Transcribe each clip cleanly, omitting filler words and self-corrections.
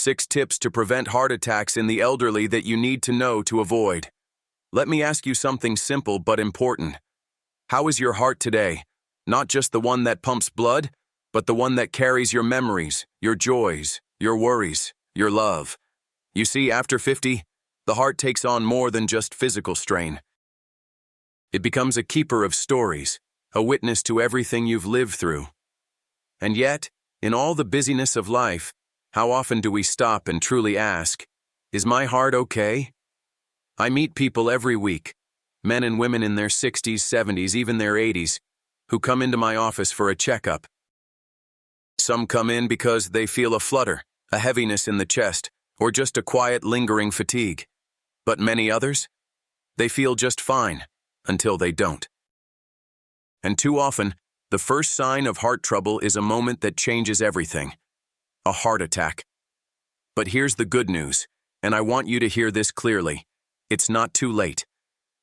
6 tips to prevent heart attacks in the elderly that you need to know to avoid. Let me ask you something simple but important. How is your heart today? Not just the one that pumps blood, but the one that carries your memories, your joys, your worries, your love. You see, after 50, the heart takes on more than just physical strain. It becomes a keeper of stories, a witness to everything you've lived through. And yet, in all the busyness of life, how often do we stop and truly ask, is my heart okay? I meet people every week, men and women in their 60s, 70s, even their 80s, who come into my office for a checkup. Some come in because they feel a flutter, a heaviness in the chest, or just a quiet, lingering fatigue. But many others, they feel just fine, until they don't. And too often, the first sign of heart trouble is a moment that changes everything. A heart attack. But here's the good news, and I want you to hear this clearly. It's not too late.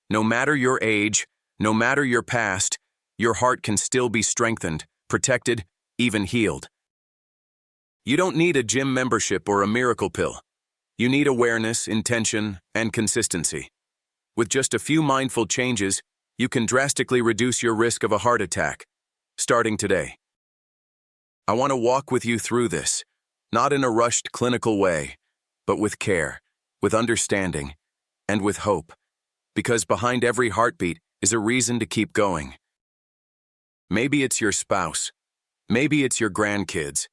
No matter your age, no matter your past, your heart can still be strengthened, protected, even healed. You don't need a gym membership or a miracle pill. You need awareness, intention, and consistency. With just a few mindful changes, you can drastically reduce your risk of a heart attack, starting today. I want to walk with you through this, not in a rushed clinical way, but with care, with understanding, and with hope, because behind every heartbeat is a reason to keep going. Maybe it's your spouse. Maybe it's your grandkids.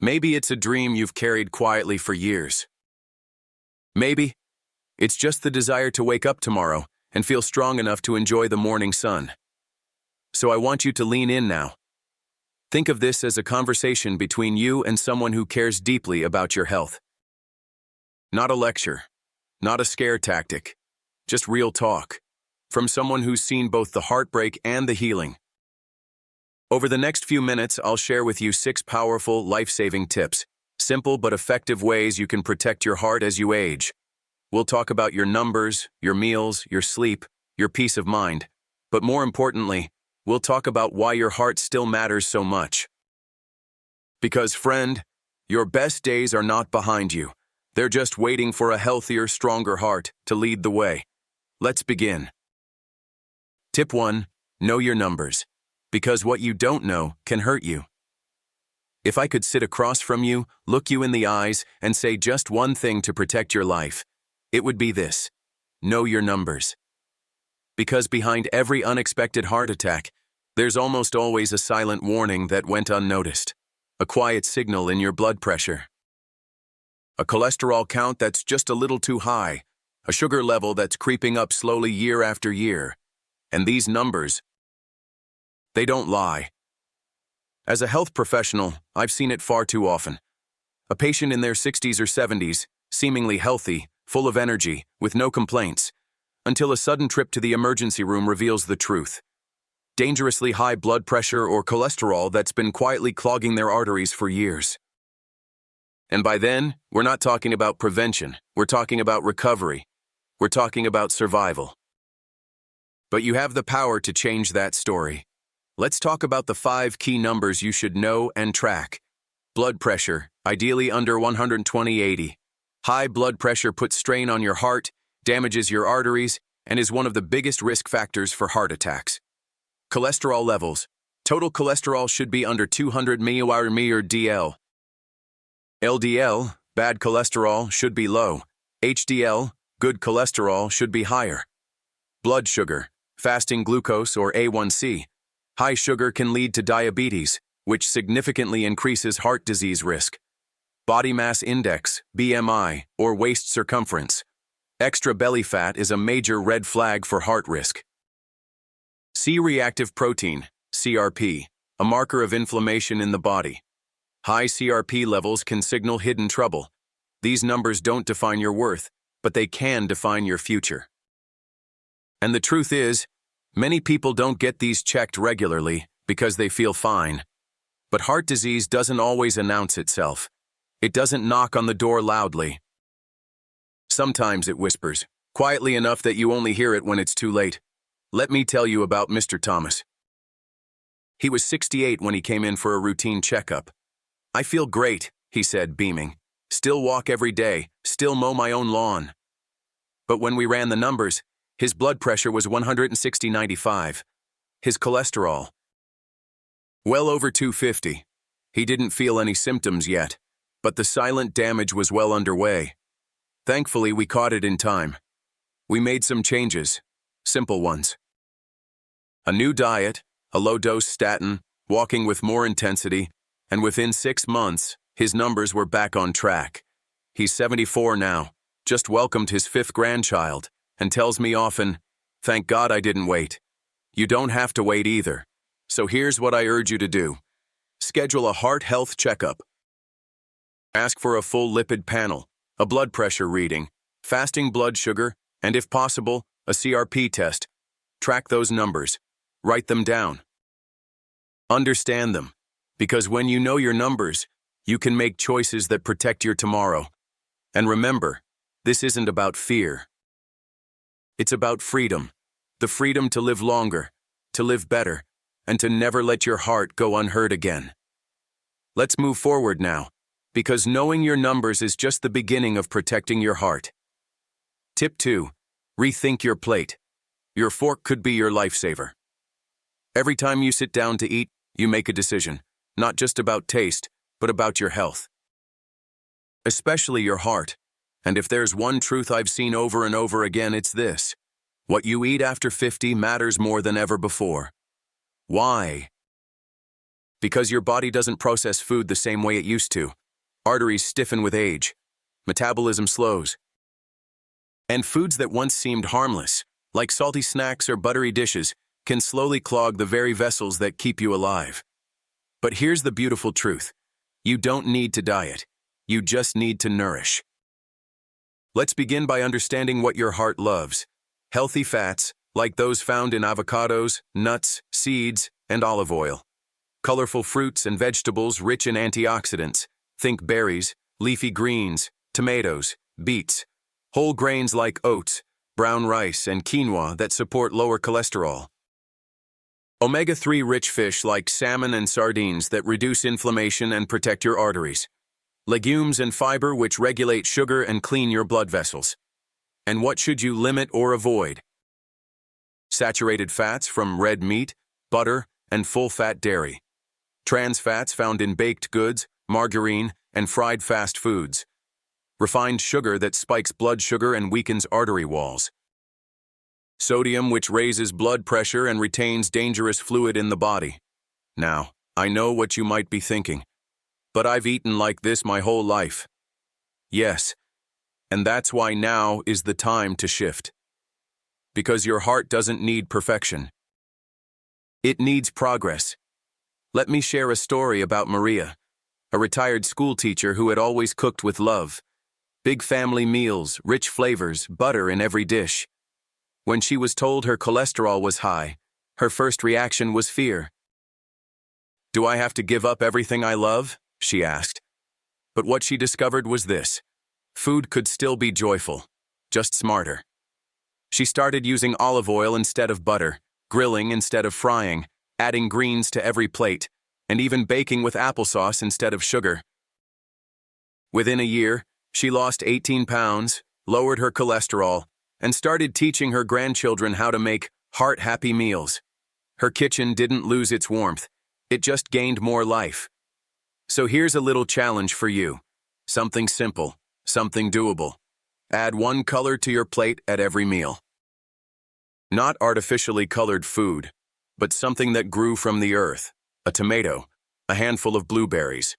Maybe it's a dream you've carried quietly for years. Maybe it's just the desire to wake up tomorrow and feel strong enough to enjoy the morning sun. So I want you to lean in now. Think of this as a conversation between you and someone who cares deeply about your health. Not a lecture, not a scare tactic, just real talk, from someone who's seen both the heartbreak and the healing. Over the next few minutes, I'll share with you 6 powerful, life-saving tips, simple but effective ways you can protect your heart as you age. We'll talk about your numbers, your meals, your sleep, your peace of mind, but more importantly, we'll talk about why your heart still matters so much. Because, friend, your best days are not behind you. They're just waiting for a healthier, stronger heart to lead the way. Let's begin. Tip 1. Know your numbers. Because what you don't know can hurt you. If I could sit across from you, look you in the eyes, and say just one thing to protect your life, it would be this: know your numbers. Because behind every unexpected heart attack, there's almost always a silent warning that went unnoticed, a quiet signal in your blood pressure, a cholesterol count that's just a little too high, a sugar level that's creeping up slowly year after year. And these numbers, they don't lie. As a health professional, I've seen it far too often. A patient in their 60s or 70s, seemingly healthy, full of energy, with no complaints, until a sudden trip to the emergency room reveals the truth. Dangerously high blood pressure or cholesterol that's been quietly clogging their arteries for years. And by then, we're not talking about prevention, we're talking about recovery, we're talking about survival. But you have the power to change that story. Let's talk about the 5 key numbers you should know and track. Blood pressure, ideally under 120/80. High blood pressure puts strain on your heart, damages your arteries, and is one of the biggest risk factors for heart attacks. Cholesterol levels. Total cholesterol should be under 200 mg/dl. LDL, bad cholesterol, should be low. HDL, good cholesterol, should be higher. Blood sugar, fasting glucose or A1C. High sugar can lead to diabetes, which significantly increases heart disease risk. Body mass index, BMI, or waist circumference. Extra belly fat is a major red flag for heart risk. C-reactive protein, CRP, a marker of inflammation in the body. High CRP levels can signal hidden trouble. These numbers don't define your worth, but they can define your future. And the truth is, many people don't get these checked regularly because they feel fine. But heart disease doesn't always announce itself. It doesn't knock on the door loudly. Sometimes it whispers, quietly enough that you only hear it when it's too late. Let me tell you about Mr. Thomas. He was 68 when he came in for a routine checkup. "I feel great," he said, beaming. still walk every day, still mow my own lawn. But when we ran the numbers, his blood pressure was 160/95. His cholesterol, well over 250. He didn't feel any symptoms yet, but the silent damage was well underway. Thankfully, we caught it in time. We made some changes, simple ones. A new diet, a low-dose statin, walking with more intensity, and within 6 months, his numbers were back on track. He's 74 now, just welcomed his 5th grandchild, and tells me often, "Thank God I didn't wait." You don't have to wait either. So here's what I urge you to do. Schedule a heart health checkup. Ask for a full lipid panel, a blood pressure reading, fasting blood sugar, and if possible, a CRP test. Track those numbers. Write them down. Understand them, because when you know your numbers, you can make choices that protect your tomorrow. And remember, this isn't about fear. It's about freedom. The freedom to live longer, to live better, and to never let your heart go unheard again. Let's move forward now, because knowing your numbers is just the beginning of protecting your heart. Tip 2. Rethink your plate. Your fork could be your lifesaver. Every time you sit down to eat, you make a decision, not just about taste, but about your health. Especially your heart. And if there's one truth I've seen over and over again, it's this. What you eat after 50 matters more than ever before. Why? Because your body doesn't process food the same way it used to. Arteries stiffen with age. Metabolism slows. And foods that once seemed harmless, like salty snacks or buttery dishes, can slowly clog the very vessels that keep you alive. But here's the beautiful truth. You don't need to diet. You just need to nourish. Let's begin by understanding what your heart loves. Healthy fats, like those found in avocados, nuts, seeds, and olive oil. Colorful fruits and vegetables rich in antioxidants. Think berries, leafy greens, tomatoes, beets. Whole grains like oats, brown rice, and quinoa that support lower cholesterol. Omega-3 rich fish like salmon and sardines that reduce inflammation and protect your arteries. Legumes and fiber which regulate sugar and clean your blood vessels. And what should you limit or avoid? Saturated fats from red meat, butter, and full-fat dairy. Trans fats found in baked goods, margarine, and fried fast foods. Refined sugar that spikes blood sugar and weakens artery walls. Sodium which raises blood pressure and retains dangerous fluid in the body. Now, I know what you might be thinking, but I've eaten like this my whole life. Yes, and that's why now is the time to shift. Because your heart doesn't need perfection. It needs progress. Let me share a story about Maria, a retired school teacher who had always cooked with love. Big family meals, rich flavors, butter in every dish. When she was told her cholesterol was high, her first reaction was fear. "Do I have to give up everything I love?" she asked. But what she discovered was this. Food could still be joyful, just smarter. She started using olive oil instead of butter, grilling instead of frying, adding greens to every plate, and even baking with applesauce instead of sugar. Within a year, she lost 18 pounds, lowered her cholesterol, and started teaching her grandchildren how to make heart-happy meals. Her kitchen didn't lose its warmth. It just gained more life. So here's a little challenge for you. Something simple, something doable. Add one color to your plate at every meal. Not artificially colored food, but something that grew from the earth. A tomato, a handful of blueberries.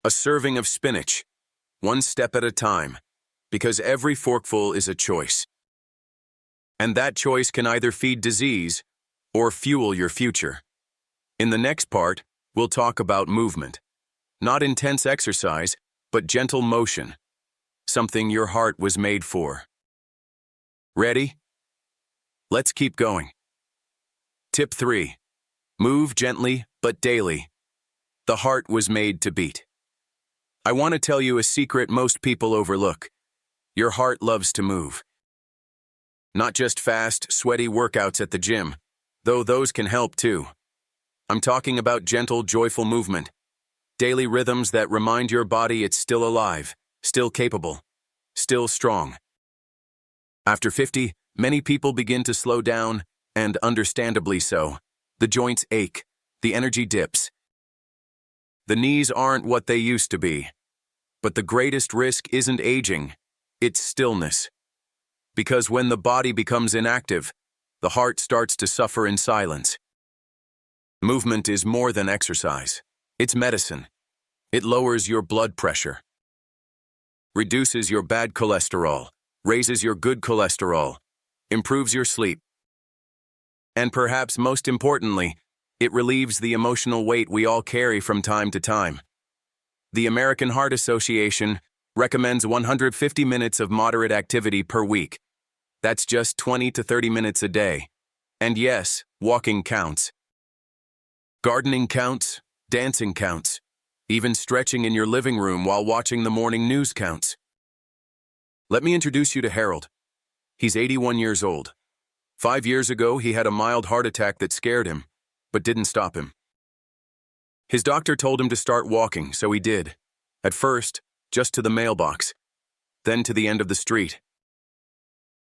A serving of spinach, one step at a time, because every forkful is a choice. And that choice can either feed disease or fuel your future. In the next part, we'll talk about movement. Not intense exercise, but gentle motion. Something your heart was made for. Ready? Let's keep going. Tip 3. Move gently, but daily. The heart was made to beat. I want to tell you a secret most people overlook. Your heart loves to move. Not just fast, sweaty workouts at the gym, though those can help too. I'm talking about gentle, joyful movement. Daily rhythms that remind your body it's still alive, still capable, still strong. After 50, many people begin to slow down, and understandably so. The joints ache, the energy dips. The knees aren't what they used to be. But the greatest risk isn't aging, it's stillness. Because when the body becomes inactive, the heart starts to suffer in silence. Movement is more than exercise. It's medicine. It lowers your blood pressure, reduces your bad cholesterol, raises your good cholesterol, improves your sleep. And perhaps most importantly, it relieves the emotional weight we all carry from time to time. The American Heart Association recommends 150 minutes of moderate activity per week. That's just 20 to 30 minutes a day. And yes, walking counts. Gardening counts, dancing counts. Even stretching in your living room while watching the morning news counts. Let me introduce you to Harold. He's 81 years old. 5 years ago, he had a mild heart attack that scared him, but didn't stop him. His doctor told him to start walking, so he did. At first, just to the mailbox, then to the end of the street,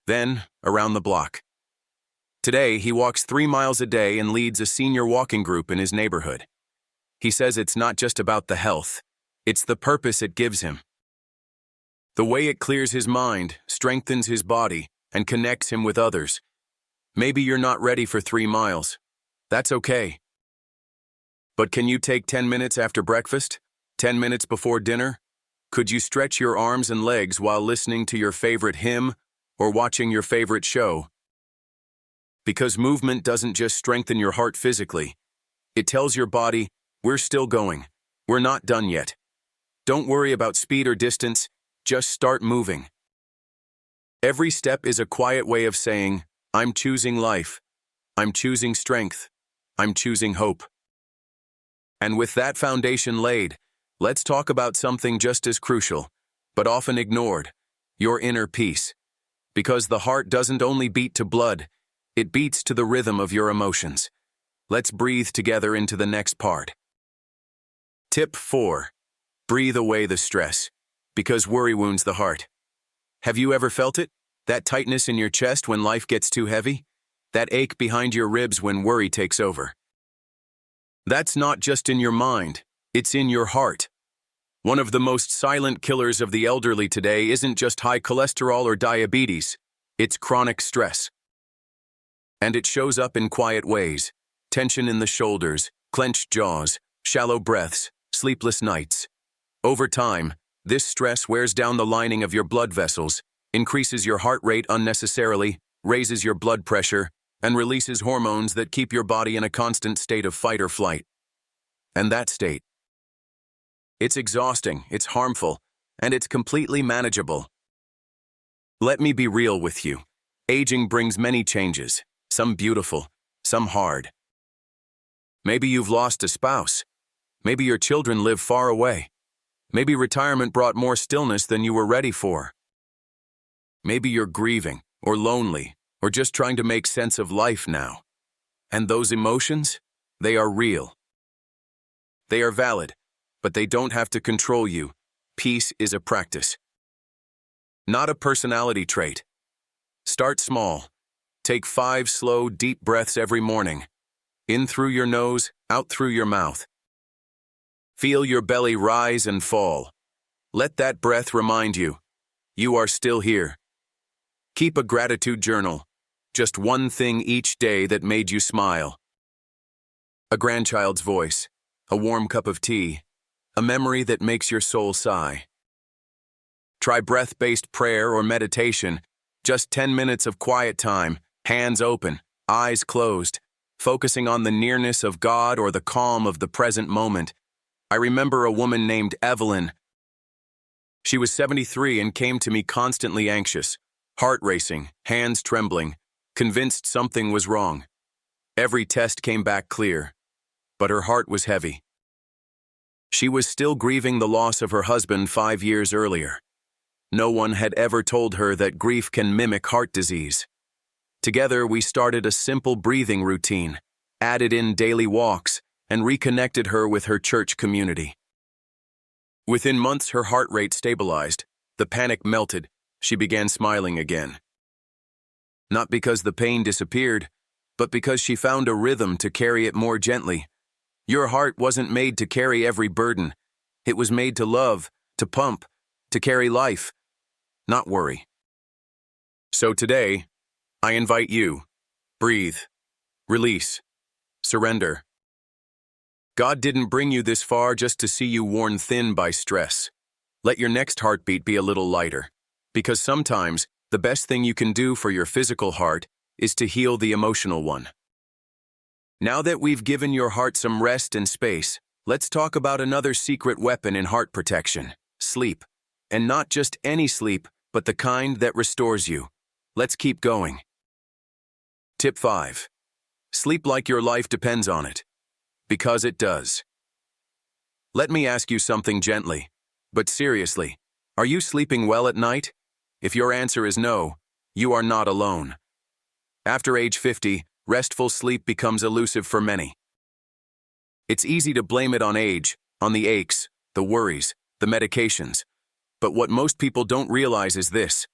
then around the block. Today, he walks 3 miles a day and leads a senior walking group in his neighborhood. He says it's not just about the health, it's the purpose it gives him. The way it clears his mind, strengthens his body, and connects him with others. Maybe you're not ready for 3 miles. That's okay. But can you take 10 minutes after breakfast? 10 minutes before dinner? Could you stretch your arms and legs while listening to your favorite hymn or watching your favorite show? Because movement doesn't just strengthen your heart physically. It tells your body, we're still going. We're not done yet. Don't worry about speed or distance, just start moving. Every step is a quiet way of saying, I'm choosing life. I'm choosing strength. I'm choosing hope. And with that foundation laid, let's talk about something just as crucial, but often ignored, your inner peace. Because the heart doesn't only beat to blood, it beats to the rhythm of your emotions. Let's breathe together into the next part. Tip 4. Breathe away the stress, because worry wounds the heart. Have you ever felt it? That tightness in your chest when life gets too heavy? That ache behind your ribs when worry takes over? That's not just in your mind, it's in your heart. One of the most silent killers of the elderly today isn't just high cholesterol or diabetes, it's chronic stress. And it shows up in quiet ways: tension in the shoulders, clenched jaws, shallow breaths, sleepless nights. Over time, this stress wears down the lining of your blood vessels, increases your heart rate unnecessarily, raises your blood pressure, and releases hormones that keep your body in a constant state of fight or flight. And that state, it's exhausting, it's harmful, and it's completely manageable. Let me be real with you. Aging brings many changes, some beautiful, some hard. Maybe you've lost a spouse. Maybe your children live far away. Maybe retirement brought more stillness than you were ready for. Maybe you're grieving, or lonely, or just trying to make sense of life now. And those emotions, they are real. They are valid, but they don't have to control you. Peace is a practice, not a personality trait. Start small. Take 5 slow, deep breaths every morning. In through your nose, out through your mouth. Feel your belly rise and fall. Let that breath remind you, you are still here. Keep a gratitude journal. Just one thing each day that made you smile. A grandchild's voice, a warm cup of tea, a memory that makes your soul sigh. Try breath-based prayer or meditation, just 10 minutes of quiet time, hands open, eyes closed, focusing on the nearness of God or the calm of the present moment. I remember a woman named Evelyn. She was 73 and came to me constantly anxious, heart racing, hands trembling, convinced something was wrong. Every test came back clear, but her heart was heavy. She was still grieving the loss of her husband 5 years earlier. No one had ever told her that grief can mimic heart disease. Together, we started a simple breathing routine, added in daily walks, and reconnected her with her church community. Within months, her heart rate stabilized. The panic melted. She began smiling again. Not because the pain disappeared, but because she found a rhythm to carry it more gently. Your heart wasn't made to carry every burden. It was made to love, to pump, to carry life, not worry. So today, I invite you, breathe, release, surrender. God didn't bring you this far just to see you worn thin by stress. Let your next heartbeat be a little lighter, because sometimes the best thing you can do for your physical heart is to heal the emotional one. Now that we've given your heart some rest and space, let's talk about another secret weapon in heart protection: sleep. And not just any sleep, but the kind that restores you. Let's keep going. Tip 5. Sleep like your life depends on it. Because it does. Let me ask you something gently, but seriously. Are you sleeping well at night? If your answer is no, you are not alone. After age 50, restful sleep becomes elusive for many. It's easy to blame it on age, on the aches, the worries, the medications. But what most people don't realize is this: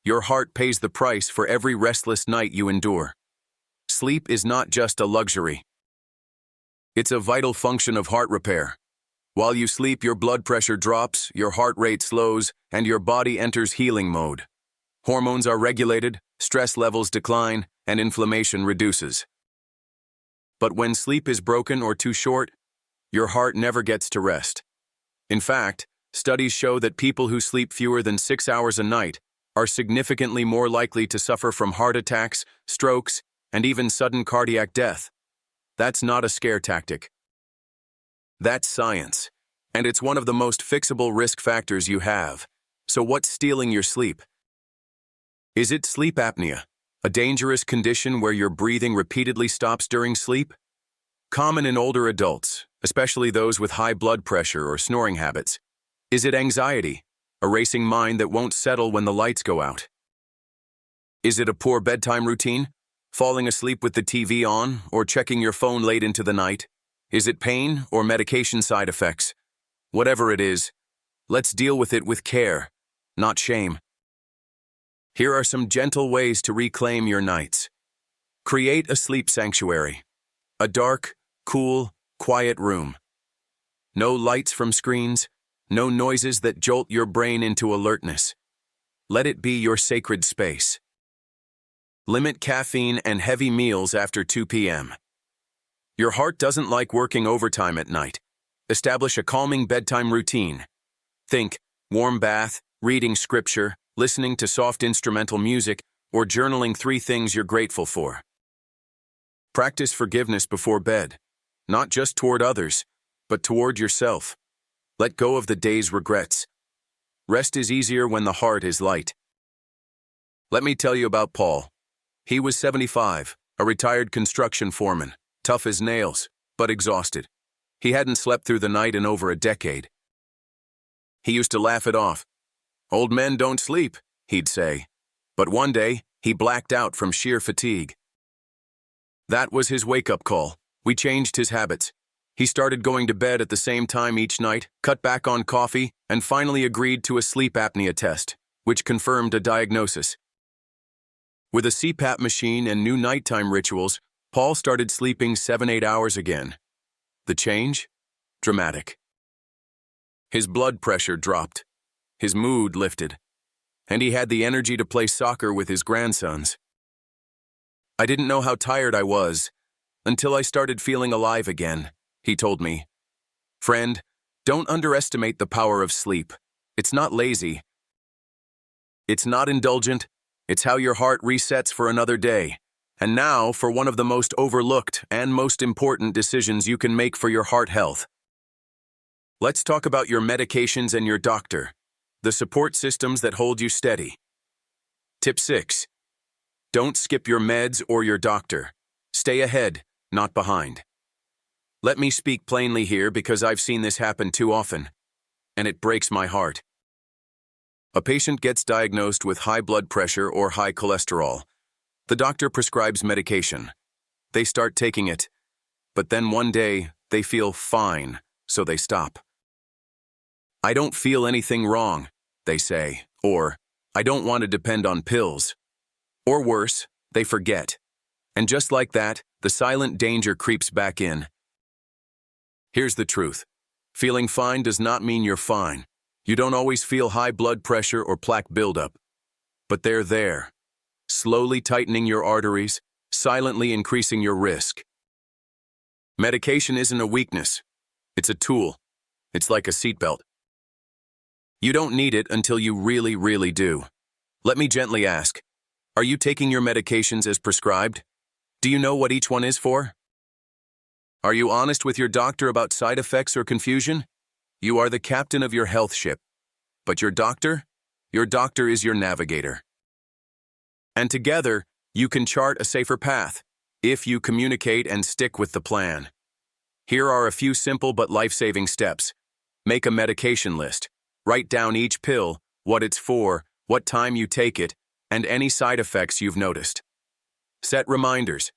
your heart pays the price for every restless night you endure. Sleep is not just a luxury. It's a vital function of heart repair. While you sleep, your blood pressure drops, your heart rate slows, and your body enters healing mode. Hormones are regulated, stress levels decline, and inflammation reduces. But when sleep is broken or too short, your heart never gets to rest. In fact, studies show that people who sleep fewer than 6 hours a night are significantly more likely to suffer from heart attacks, strokes, and even sudden cardiac death. That's not a scare tactic. That's science, and it's one of the most fixable risk factors you have. So what's stealing your sleep? Is it sleep apnea, a dangerous condition where your breathing repeatedly stops during sleep? Common in older adults, especially those with high blood pressure or snoring habits. Is it anxiety, a racing mind that won't settle when the lights go out? Is it a poor bedtime routine, falling asleep with the TV on or checking your phone late into the night? Is it pain or medication side effects? Whatever it is, let's deal with it with care, not shame. Here are some gentle ways to reclaim your nights. Create a sleep sanctuary. A dark, cool, quiet room. No lights from screens, no noises that jolt your brain into alertness. Let it be your sacred space. Limit caffeine and heavy meals after 2 p.m. Your heart doesn't like working overtime at night. Establish a calming bedtime routine. Think warm bath, reading scripture, listening to soft instrumental music, or journaling 3 things you're grateful for. Practice forgiveness before bed, not just toward others, but toward yourself. Let go of the day's regrets. Rest is easier when the heart is light. Let me tell you about Paul. He was 75, a retired construction foreman, tough as nails, but exhausted. He hadn't slept through the night in over a decade. He used to laugh it off. "Old men don't sleep," he'd say. But one day, he blacked out from sheer fatigue. That was his wake-up call. We changed his habits. He started going to bed at the same time each night, cut back on coffee, and finally agreed to a sleep apnea test, which confirmed a diagnosis. With a CPAP machine and new nighttime rituals, Paul started sleeping 7-8 hours again. The change? Dramatic. His blood pressure dropped. His mood lifted. And he had the energy to play soccer with his grandsons. "I didn't know how tired I was until I started feeling alive again," he told me. Friend, don't underestimate the power of sleep. It's not lazy. It's not indulgent. It's how your heart resets for another day. And now for one of the most overlooked and most important decisions you can make for your heart health. Let's talk about your medications and your doctor, the support systems that hold you steady. Tip 6. Don't skip your meds or your doctor. Stay ahead, not behind. Let me speak plainly here because I've seen this happen too often, and it breaks my heart. A patient gets diagnosed with high blood pressure or high cholesterol. The doctor prescribes medication. They start taking it, but then one day they feel fine, so they stop. I don't feel anything wrong, they say, or I don't want to depend on pills. Or worse, they forget. And just like that, the silent danger creeps back in. Here's the truth. Feeling fine does not mean you're fine. You don't always feel high blood pressure or plaque buildup. But they're there, slowly tightening your arteries, silently increasing your risk. Medication isn't a weakness. It's a tool. It's like a seatbelt. You don't need it until you really, really do. Let me gently ask, are you taking your medications as prescribed? Do you know what each one is for? Are you honest with your doctor about side effects or confusion? You are the captain of your health ship. But your doctor? Your doctor is your navigator. And together, you can chart a safer path, if you communicate and stick with the plan. Here are a few simple but life-saving steps. Make a medication list. Write down each pill, what it's for, what time you take it, and any side effects you've noticed. Set reminders.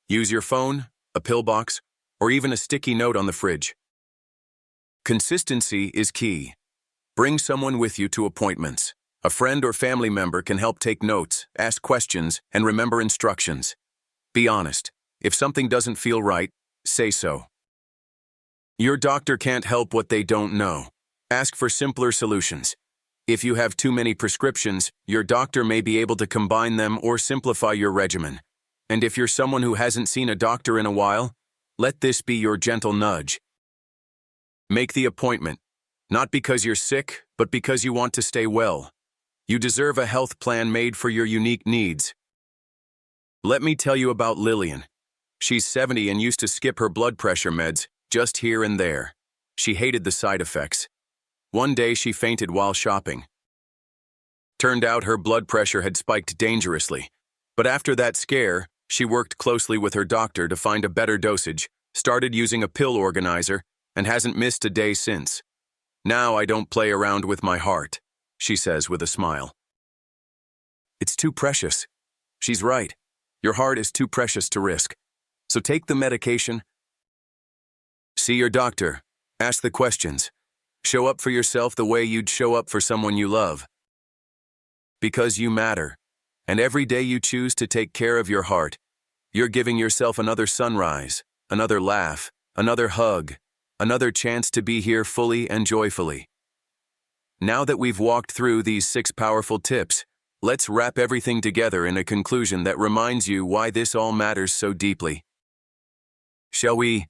Use your phone, a pill box, or even a sticky note on the fridge. Consistency is key. Bring someone with you to appointments. A friend or family member can help take notes, ask questions, and remember instructions. Be honest. If something doesn't feel right, say so. Your doctor can't help what they don't know. Ask for simpler solutions. If you have too many prescriptions, your doctor may be able to combine them or simplify your regimen. And if you're someone who hasn't seen a doctor in a while, let this be your gentle nudge. Make the appointment, not because you're sick, but because you want to stay well. You deserve a health plan made for your unique needs. Let me tell you about Lillian. She's 70 and used to skip her blood pressure meds, just here and there. She hated the side effects. One day she fainted while shopping. Turned out her blood pressure had spiked dangerously. But after that scare, she worked closely with her doctor to find a better dosage, started using a pill organizer, and hasn't missed a day since. Now I don't play around with my heart, she says with a smile. It's too precious. She's right. Your heart is too precious to risk. So take the medication. See your doctor. Ask the questions. Show up for yourself the way you'd show up for someone you love. Because you matter. And every day you choose to take care of your heart, you're giving yourself another sunrise, another laugh, another hug, another chance to be here fully and joyfully. Now that we've walked through these 6 powerful tips, let's wrap everything together in a conclusion that reminds you why this all matters so deeply. Shall we?